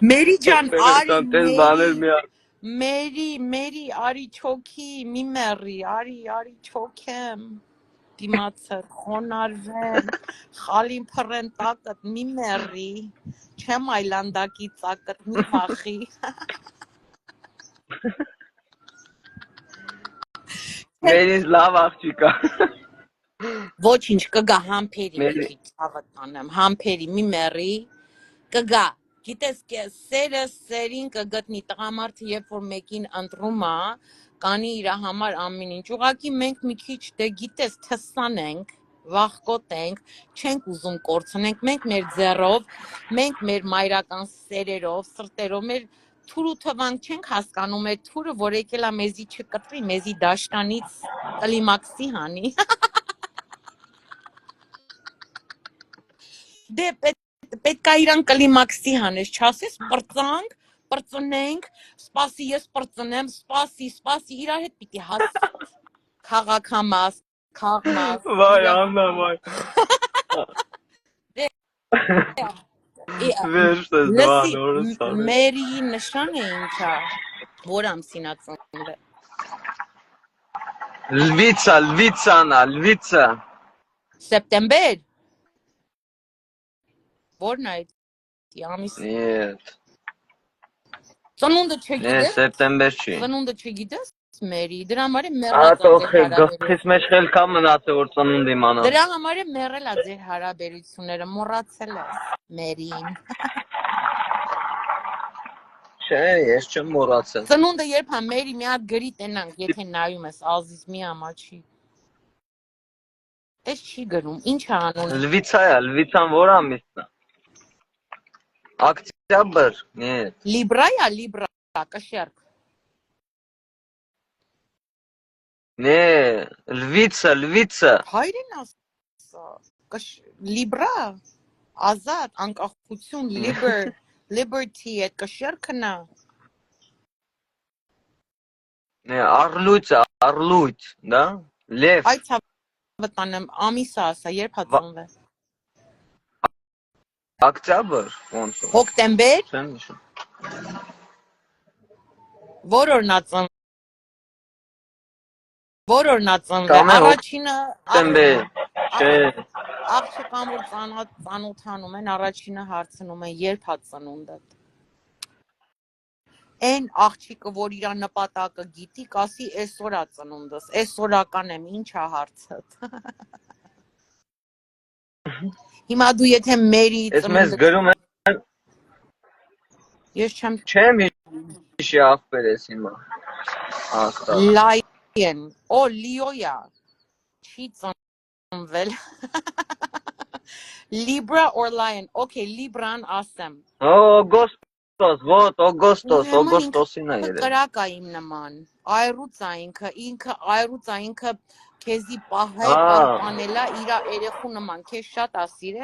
Mary Can, Ari, Տես բաներ մի Mary, Ari Choki, Mimeri, Ari Chokem, Dimatsa, Honarven, Halim Parentakat, Mimeri, Chem Islandaki Takat, Mimachi. Մերից լավ աղջիկա։ Ոչինչ կգա համբերի մի Մերի քիչ հավատանեմ, համբերի մի մերի կգա։ Գիտես, սերը սերին կգտնի տղամարդը, երբ որ մեկին ընտրում է, կանի իր համար ամեն ինչ։ Ուղղակի մենք մի քիչ դե գիտես թսանենք, վախկոտենք, չենք ուզում կորցնենք, մենք մեր ձեռով, մենք մեր մայրական սերերով, սրտերով, մեր թուրու թվանք չենք հասկանում, այդ թուրը, որ եկել է մեզի չկտրի, մեզի դաշտանից կլիմաքսի հանի։ Դե պետք է իրան կլիմաքսի հանես, չասես պրծանք, պրծնենք, սպասի ես պրծնեմ, սպասի, իրար հետ պիտի հասցնենք, քաղաքամաս, քաղմաս, վայ Աննա վայ։ դե Վերջ ես դու լսի, անորս արել։ Մերիի նշանը ինչա, որ ամսին ա ծնվել։ Լվիցա։ Սեպտեմբեր, որն է ամիս, Нет, ծնունդը не, չգիտես, սեպտեմբեր չի։ ծնունդը չգիտես, Մերի, դրա համար է մեռած Ահա ա ձեր տոխ հարաբերությունները։ գլխից մեջ խելքա մնացել որ ծնունդ իմանամ։ Դրա համար է մեռել ա ձեր հարաբերությունները, մոռացել ես Մերին։ Չէ, ես չեմ մոռացել։ Ծնունդը երբ հա Մերի մի հատ գրի տենանք, եթե նայում ես Ազիզ մի ամաչի։ Էս չի գրում, ինչ է անունը։ Լվիցան որ ամիսն է։ Օկտոբր, нет։ Լիբրա, կշերք։ Не, լվիցա։ Հայրեն ասա, Լիբրա, ազատ, անկախություն, liberty, այդ կշերքն է։ Не, Арлույց, да? Լև։ Այդ հավատանեմ, ամիսը ասա, երբ հա ծնվել։ Օկտոբր, ոնց։ Հոկտեմբեր, Չեմ հիշում։ որ օրնա ծնվել։ Որ օրնա ծնվել, առաջինը Հոկտեմբեր, չէ։ աղջկան որ ծանոթանում են, առաջինը հարցնում են, երբ հա ծնունդդ։ Այն աղջիկը, որ իր նպատակը գիտի, կասի այսօր ա ծնունդս, այսօրական եմ, ինչ ա հարցդ։ Հիմա դու եթե Մերի Ես մեզ գրում եմ, ես չեմ հիշի աղբեր ես հիմա։ Աստղ։ Lion, Լիոյա, չի ծնվել։ Libra or Lion, okay, Libran ասեմ։ Օգոստոսին է երևի։ Կրակ ա իմ նման, այռուց ա ինքը քեզի պահել անպանելա իրա երեխու նման, քեզ շատ ա սիրել,